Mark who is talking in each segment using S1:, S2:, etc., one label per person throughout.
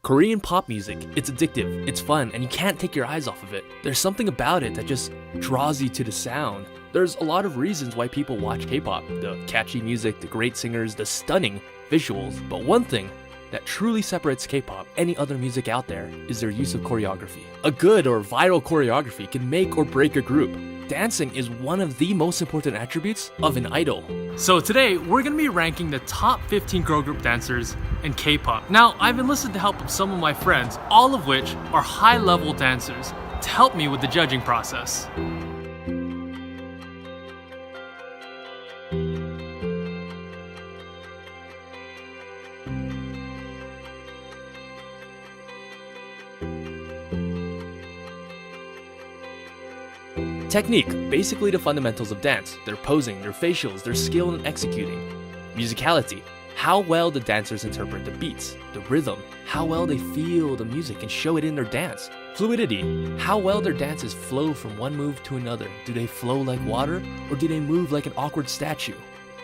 S1: Korean pop music, it's addictive, it's fun, and you can't take your eyes off of it. There's something about it that just draws you to the sound. There's a lot of reasons why people watch K-pop. The catchy music, the great singers, the stunning visuals. But one thing that truly separates K-pop any other music out there is their use of choreography. A good or viral choreography can make or break a group. Dancing is one of the most important attributes of an idol. So today, we're gonna be ranking the top 15 girl group dancers in K-pop. Now, I've enlisted the help of some of my friends, all of which are high-level dancers, to help me with the judging process. Technique, basically the fundamentals of dance, their posing, their facials, their skill in executing. Musicality, how well the dancers interpret the beats, the rhythm, how well they feel the music and show it in their dance. Fluidity, how well their dances flow from one move to another. Do they flow like water or do they move like an awkward statue?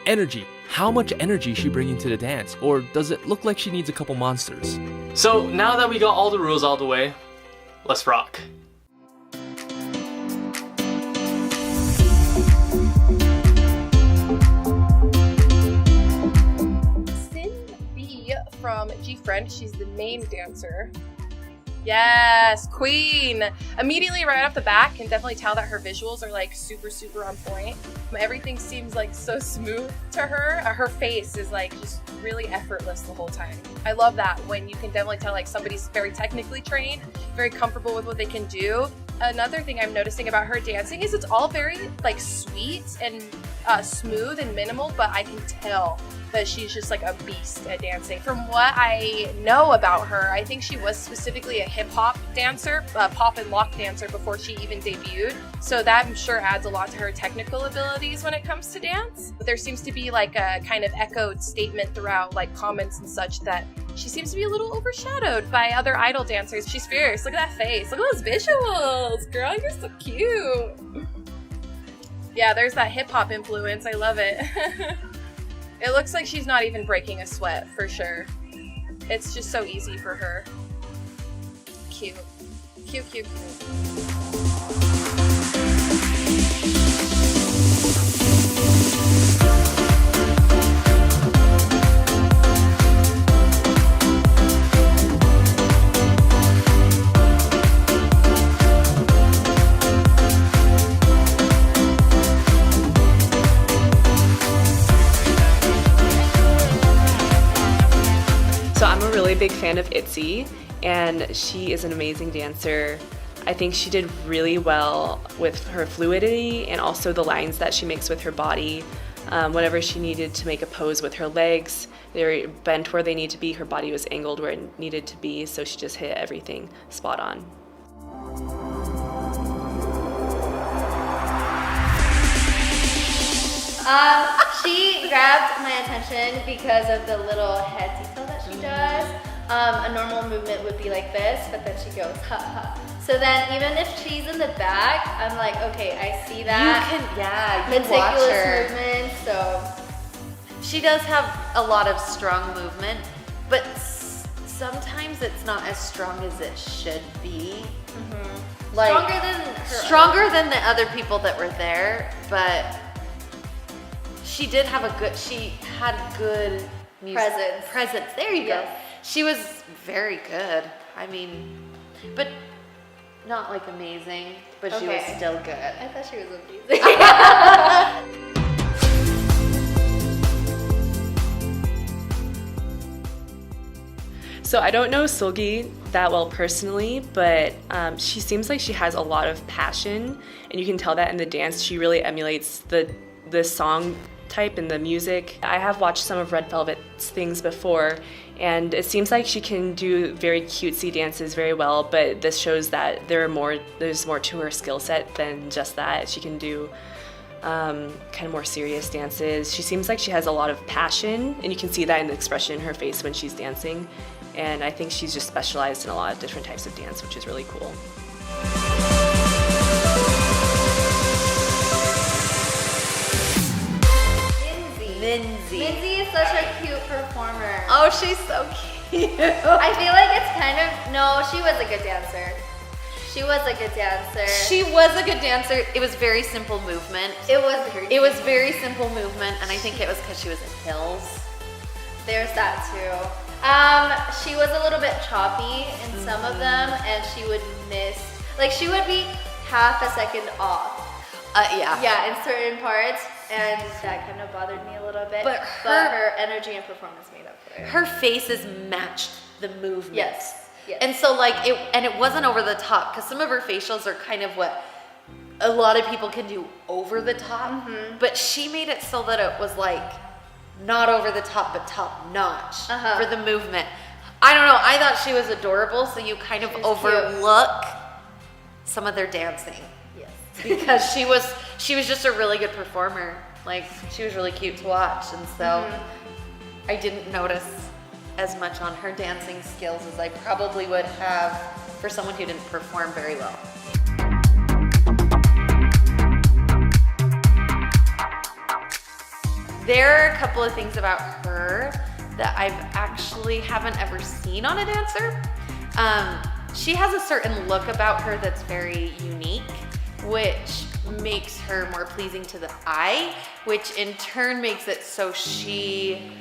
S1: Energy, how much energy is she bringing to the dance, or does it look like she needs a couple monsters? So now that we got all the rules out of the way, let's rock.
S2: From G-Friend, she's the main dancer. Yes, queen! Immediately right off the bat, can definitely tell that her visuals are like super on point. Everything seems like so smooth to her. Her face is like just really effortless the whole time. I love that when you can definitely tell like somebody's very technically trained, very comfortable with what they can do. Another thing I'm noticing about her dancing is it's all very like sweet and smooth and minimal, but I can tell that she's just like a beast at dancing. From what I know about her, I think she was specifically a hip-hop dancer, pop and lock dancer before she even debuted. So that I'm sure adds a lot to her technical abilities when it comes to dance. But there seems to be like a kind of echoed statement throughout like comments and such that she seems to be a little overshadowed by other idol dancers. She's fierce. Look at that face. Look at those visuals. Girl, you're so cute. Yeah, there's that hip-hop influence. I love it. It looks like she's not even breaking a sweat, for sure. It's just so easy for her. Cute. Cute.
S3: So I'm a really big fan of ITZY, and she is an amazing dancer. I think she did really well with her fluidity and also the lines that she makes with her body. Whenever she needed to make a pose with her legs, they were bent where they need to be, her body was angled where it needed to be, so she just hit everything spot on.
S4: She grabbed my attention because of the little head detail that she does. A normal movement would be like this, but then she goes ha ha. So then even if she's in the back, I'm like, okay, I see that.
S5: You watch her.
S4: Movement, so.
S5: She does have a lot of strong movement, but sometimes it's not as strong as it should be.
S4: Mm-hmm.
S5: Like,
S4: Stronger than
S5: the other people that were there, but she did have she had good presence. There you go. She was very good. I mean, but not like amazing, but she was still good.
S4: I thought she was amazing.
S3: So I don't know Seulgi that well personally, but she seems like she has a lot of passion, and you can tell that in the dance. She really emulates the song type and the music. I have watched some of Red Velvet's things before, and it seems like she can do very cutesy dances very well, but this shows that there's more to her skill set than just that. She can do kind of more serious dances. She seems like she has a lot of passion, and you can see that in the expression in her face when she's dancing, and I think she's just specialized in a lot of different types of dance, which is really cool.
S4: Lindsay is such a cute performer.
S5: Oh, she's so cute.
S4: I feel like it's kind No, she was a good dancer. She was a good dancer.
S5: She was a good dancer. It was very simple movement.
S4: It was
S5: very simple movement, and I think it was because she was in heels.
S4: There's that too. She was a little bit choppy in some of them, and she would miss, like she would be half a second off.
S5: Yeah.
S4: Yeah, in certain parts, and that kind of bothered me a little bit.
S5: But
S4: her energy and performance made up for it.
S5: Her faces matched the movement.
S4: Yes.
S5: And so like it wasn't over the top, because some of her facials are kind of what a lot of people can do over the top, but she made it so that it was like not over the top, but top notch for the movement. I don't know, I thought she was adorable, so you kind of overlook some of their dancing.
S4: Yes.
S5: Because she was just a really good performer. Like, she was really cute to watch, and so I didn't notice as much on her dancing skills as I probably would have for someone who didn't perform very well. There are a couple of things about her that I've actually haven't ever seen on a dancer. She has a certain look about her that's very unique, which makes her more pleasing to the eye, which in turn makes it so she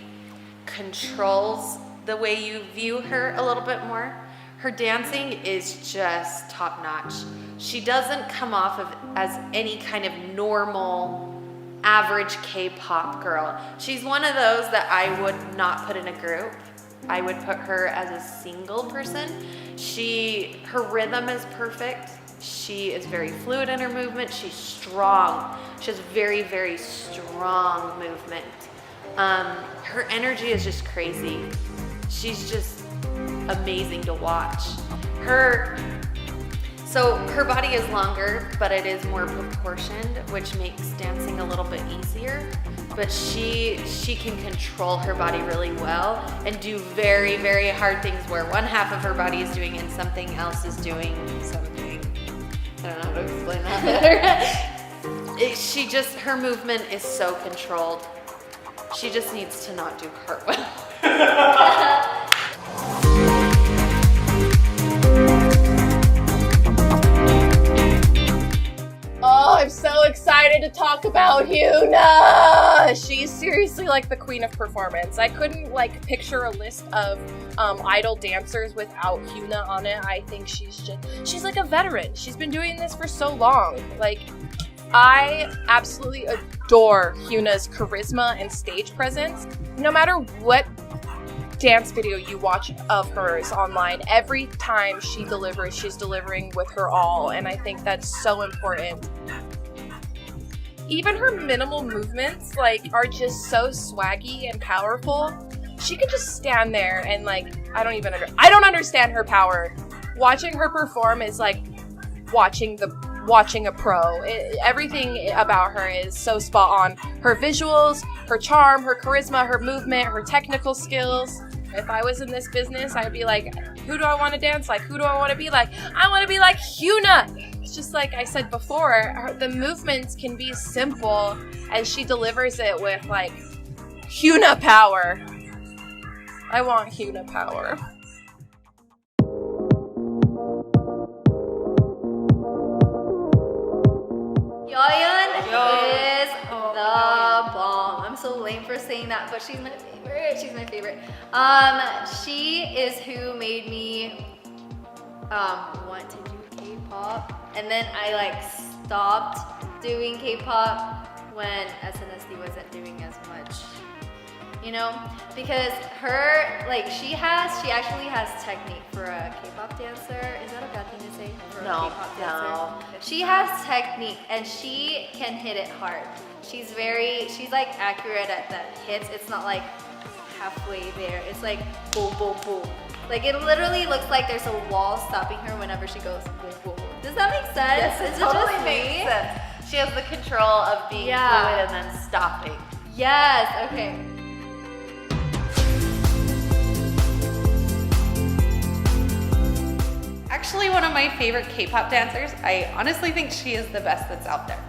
S5: controls the way you view her a little bit more. Her dancing is just top notch. She doesn't come off of as any kind of normal, average K-pop girl. She's one of those that I would not put in a group. I would put her as a single person. Her rhythm is perfect. She is very fluid in her movement. She's strong. She has very, very strong movement. Her energy is just crazy. She's just amazing to watch. Her body is longer, but it is more proportioned, which makes dancing a little bit easier. But she can control her body really well and do very, very hard things where one half of her body is doing and something else is doing something. I don't know how to explain that better. Her movement is so controlled. She just needs to not do cartwheel.
S2: Oh, I'm so excited to talk about Hyuna! She's seriously like the queen of performance. I couldn't like picture a list of idol dancers without Hyuna on it. I think she's like a veteran. She's been doing this for so long. Like, I absolutely adore Hyuna's charisma and stage presence. No matter what dance video you watch of hers online, every time she delivers, she's delivering with her all, and I think that's so important. Even her minimal movements are just so swaggy and powerful. She could just stand there and I don't understand her power. Watching her perform is like watching a pro. Everything about her is so spot on. Her visuals, her charm, her charisma, her movement, her technical skills. If I was in this business, I'd be like, who do I want to dance like? Who do I want to be like? I want to be like Hyuna! It's just like I said before, the movements can be simple, and she delivers it with Hyuna power. I want Hyuna power.
S4: Yeon is the bomb. I'm so lame for saying that, but she's my favorite. She's my favorite. She is who made me want to do K-pop, and then I stopped doing K-pop when SNSD wasn't doing as much. You know, because her she actually has technique for a K-pop dancer. Is that a bad thing to say for a K-pop dancer?
S5: No.
S4: She has technique and she can hit it hard. She's accurate at the hits. It's not halfway there. It's boom, boom, boom. It literally looks like there's a wall stopping her whenever she goes boom, boom, boom. Does that make sense?
S5: Yes, it totally makes sense. She has the control of being fluid and then stopping.
S4: Yes, okay.
S5: Actually, one of my favorite K-pop dancers. I honestly think she is the best that's out there.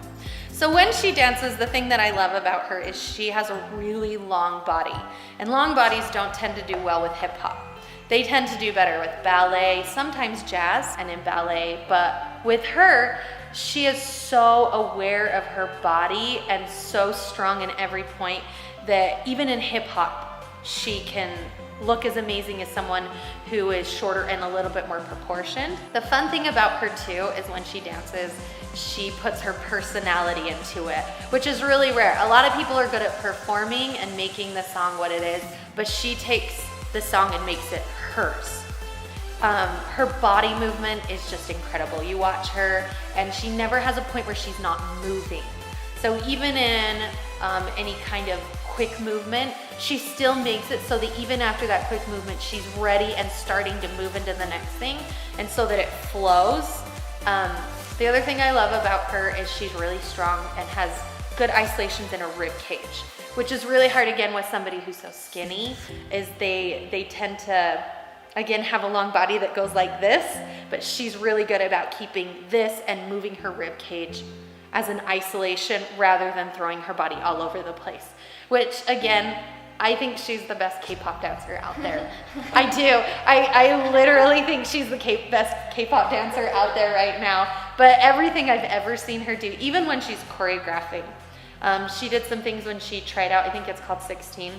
S5: So when she dances, the thing that I love about her is she has a really long body. And long bodies don't tend to do well with hip hop. They tend to do better with ballet, sometimes jazz and in ballet, but with her, she is so aware of her body and so strong in every point that even in hip hop, she can look as amazing as someone who is shorter and a little bit more proportioned. The fun thing about her too is when she dances, she puts her personality into it, which is really rare. A lot of people are good at performing and making the song what it is, but she takes the song and makes it hers. Her body movement is just incredible. You watch her and she never has a point where she's not moving. So even in any kind of quick movement, she still makes it so that even after that quick movement, she's ready and starting to move into the next thing, and so that it flows. The other thing I love about her is she's really strong and has good isolations in her rib cage, which is really hard again with somebody who's so skinny, is they tend to, again, have a long body that goes like this, but she's really good about keeping this and moving her rib cage as an isolation rather than throwing her body all over the place, which again, I think she's the best K-pop dancer out there. I do. I literally think she's the best K-pop dancer out there right now. But everything I've ever seen her do, even when she's choreographing, she did some things when she tried out, I think it's called 16.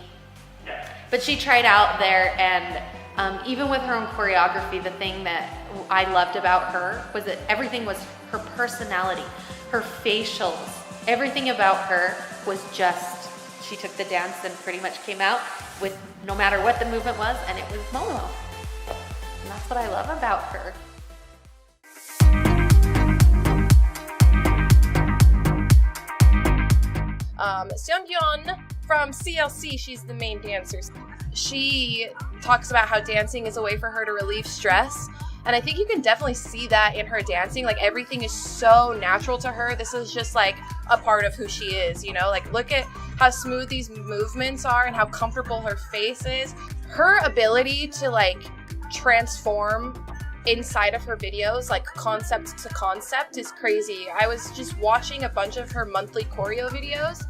S5: But she tried out there, and even with her own choreography, the thing that I loved about her was that everything was her personality, her facials, everything about her was just, she took the dance and pretty much came out with no matter what the movement was, and it was Momo. And that's what I love about her.
S2: Seungyeon from CLC, she's the main dancer. She talks about how dancing is a way for her to relieve stress. And I think you can definitely see that in her dancing. Like, everything is so natural to her. This is just like a part of who she is, you know? Like, look at how smooth these movements are and how comfortable her face is. Her ability to like transform inside of her videos, like concept to concept, is crazy. I was just watching a bunch of her monthly choreo videos,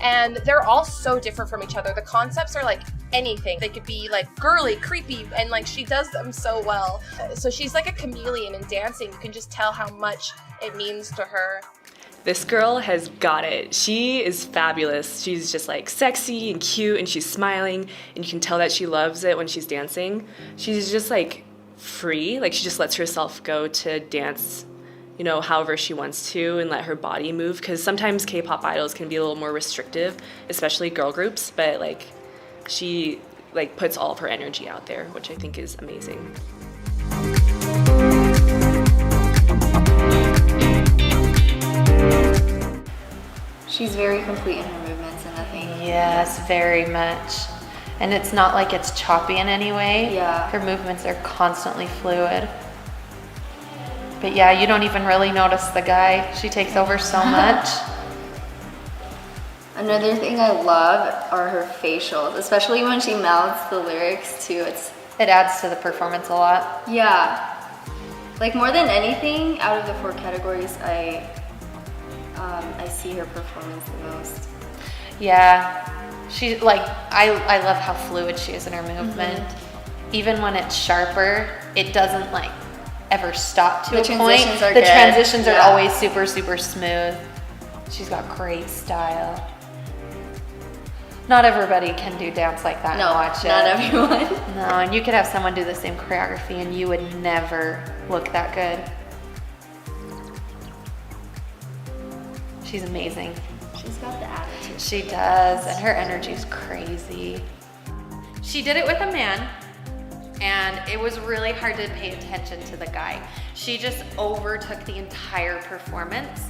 S2: and they're all so different from each other. The concepts are like anything. They could be like girly, creepy, and like she does them so well. So she's like a chameleon in dancing. You can just tell how much it means to her.
S3: This girl has got it. She is fabulous. She's just like sexy and cute, and she's smiling, and you can tell that she loves it when she's dancing. She's just like free. Like, she just lets herself go to dance, you know, however she wants to, and let her body move, because sometimes K-pop idols can be a little more restrictive, especially girl groups, but like she like puts all of her energy out there, which I think is amazing.
S4: She's very complete in her movements, and nothing.
S5: Yes, very much. And it's not like it's choppy in any way.
S4: Yeah.
S5: Her movements are constantly fluid. But yeah, you don't even really notice the guy. She takes over so much.
S4: Another thing I love are her facials, especially when she mouths the lyrics too.
S5: It adds to the performance a lot.
S4: Yeah. Like, more than anything, out of the 4 categories, I see her performance the most.
S5: Yeah. She, like, I love how fluid she is in her movement. Mm-hmm. Even when it's sharper, it doesn't like ever stop to a point. The transitions are always super, super smooth. She's got great style. Not everybody can do dance like that and watch it.
S4: Not everyone.
S5: No, and you could have someone do the same choreography and you would never look that good. She's amazing.
S4: She's got the attitude.
S5: She does, and her energy is crazy. She did it with a man, and it was really hard to pay attention to the guy. She just overtook the entire performance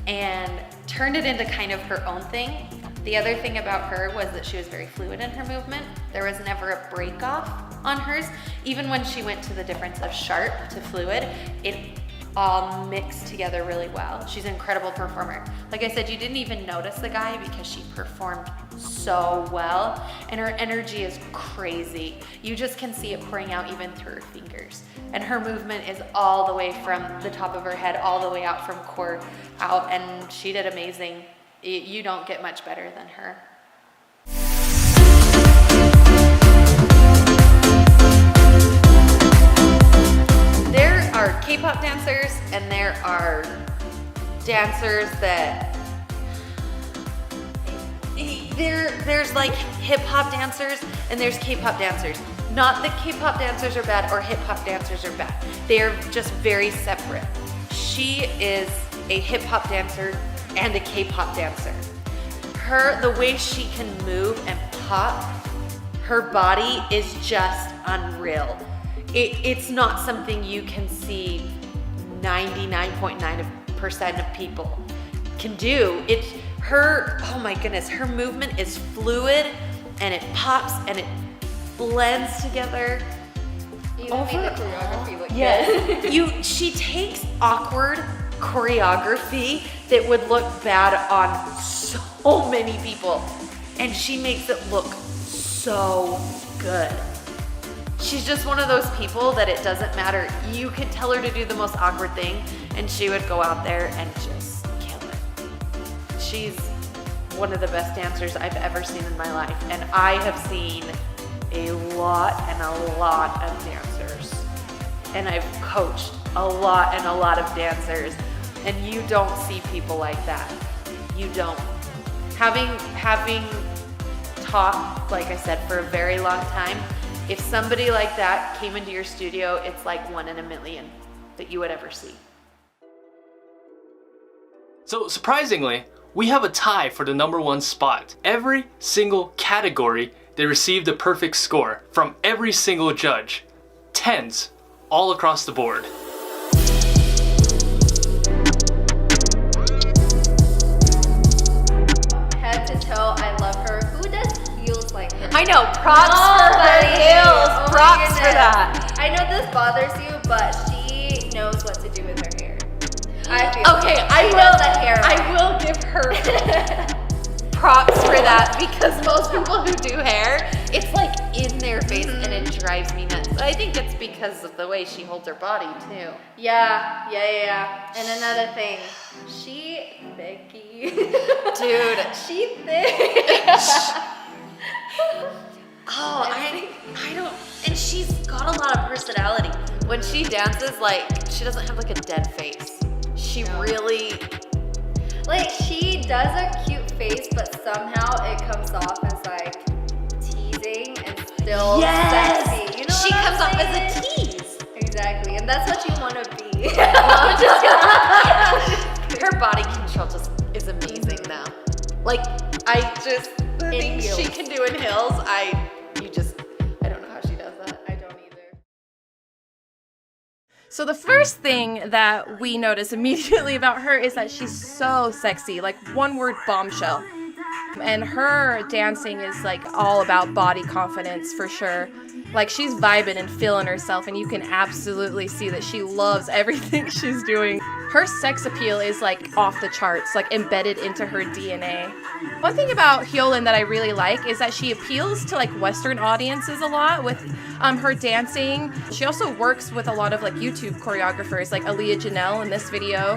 S5: and turned it into kind of her own thing. The other thing about her was that she was very fluid in her movement. There was never a break off on hers. Even when she went to the difference of sharp to fluid, it all mixed together really well. She's an incredible performer. Like I said, you didn't even notice the guy because she performed so well, and her energy is crazy. You just can see it pouring out even through her fingers. And her movement is all the way from the top of her head all the way out from core out, and she did amazing. You don't get much better than her. K-pop dancers and there are dancers that there's like hip-hop dancers and there's K-pop dancers. Not that K-pop dancers are bad or hip-hop dancers are bad. They're just very separate. She is a hip-hop dancer and a K-pop dancer. The way she can move and pop, her body is just unreal. It's not something you can see 99.9% of people can do. Oh my goodness, her movement is fluid and it pops and it blends together.
S4: You made the choreography look good.
S5: She takes awkward choreography that would look bad on so many people and she makes it look so good. She's just one of those people that it doesn't matter. You could tell her to do the most awkward thing and she would go out there and just kill it. She's one of the best dancers I've ever seen in my life. And I have seen a lot of dancers. And I've coached a lot of dancers. And you don't see people like that. You don't. Having taught, like I said, for a very long time, if somebody like that came into your studio, it's like 1 in a million that you would ever see.
S1: So surprisingly, we have a tie for the #1 spot. Every single category, they received a perfect score from every single judge. 10s all across the board.
S4: Head to toe, I love her. Who does heels like her?
S5: I know, props for her heels.
S4: Oh my
S5: Props for
S4: goodness.
S5: that.
S4: I know this bothers you, but she knows what to do with her hair. I feel
S5: Okay,
S4: I know the hair.
S5: I will give her props for that because most people who do hair, it's like in their face and it drives me nuts. But I think it's because of the way she holds her body too.
S4: Yeah. And another thing, she thicky.
S5: Dude.
S4: She thick.
S5: Oh, I don't, and she's got a lot of personality. When she dances, like, she doesn't have like a dead face. She really,
S4: Like, she does a cute face, but somehow it comes off as like teasing and still sexy. You know
S5: she
S4: what I'm
S5: comes off
S4: saying?
S5: as a tease.
S4: Exactly, and that's what you want to be.
S5: Her body control just is amazing now. Like, the things she can do in heels, I don't know how she does that.
S4: I don't either.
S2: So the first thing that we notice immediately about her is that she's so sexy, like one word bombshell. And her dancing is like all about body confidence for sure. Like she's vibing and feeling herself and you can absolutely see that she loves everything she's doing. Her sex appeal is like off the charts, like embedded into her DNA. One thing about Hyolyn that I really like is that she appeals to like Western audiences a lot with her dancing. She also works with a lot of like YouTube choreographers like Aaliyah Janelle in this video.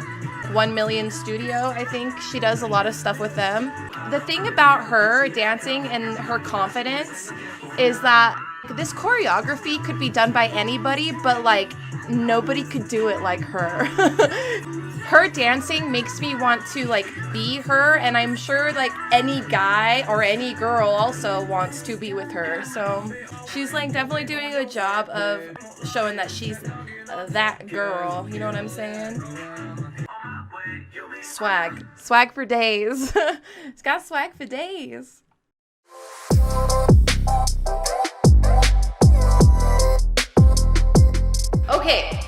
S2: 1 Million Studio, I think she does a lot of stuff with them. The thing about her dancing and her confidence is that this choreography could be done by anybody, but like nobody could do it like her. Her dancing makes me want to like be her, and I'm sure like any guy or any girl also wants to be with her. So she's like definitely doing a good job of showing that she's that girl. You know what I'm saying? Swag for days. It's got swag for days.
S5: Okay,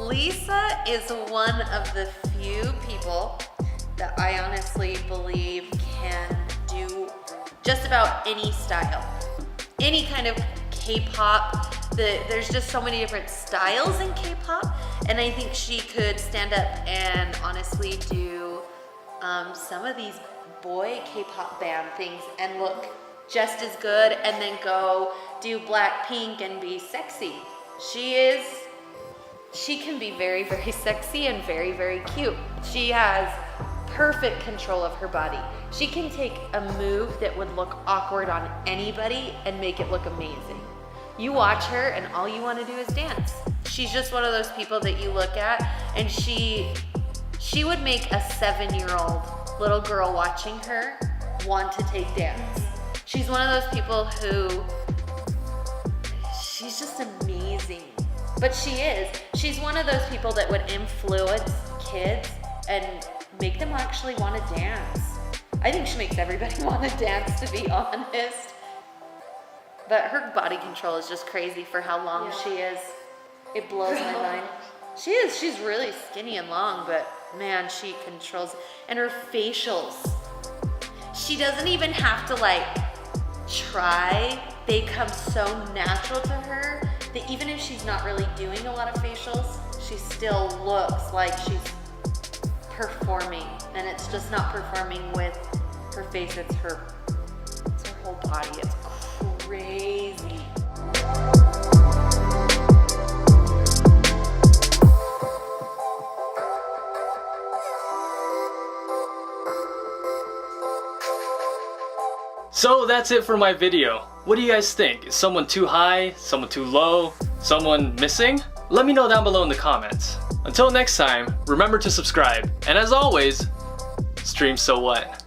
S5: Lisa is one of the few people that I honestly believe can do just about any style. Any kind of K-pop. There's just so many different styles in K-pop, and I think she could stand up and honestly do some of these boy K-pop band things and look just as good, and then go do Blackpink and be sexy. She can be very, very sexy and very, very cute. She has perfect control of her body. She can take a move that would look awkward on anybody and make it look amazing. You watch her and all you want to do is dance. She's just one of those people that you look at and she would make a 7-year-old little girl watching her want to take dance. She's one of those people who, she's just amazing. But she's one of those people that would influence kids and make them actually want to dance. I think she makes everybody want to dance, to be honest. But her body control is just crazy for how long she is. It blows my mind. She's really skinny and long, but man, she controls. And her facials. She doesn't even have to like try. They come so natural to her that even if she's not really doing a lot of facials, she still looks like she's performing. And it's just not performing with her face, it's her whole body. It's crazy.
S1: So that's it for my video. What do you guys think? Is someone too high? Someone too low? Someone missing? Let me know down below in the comments. Until next time, remember to subscribe. And as always, stream so what?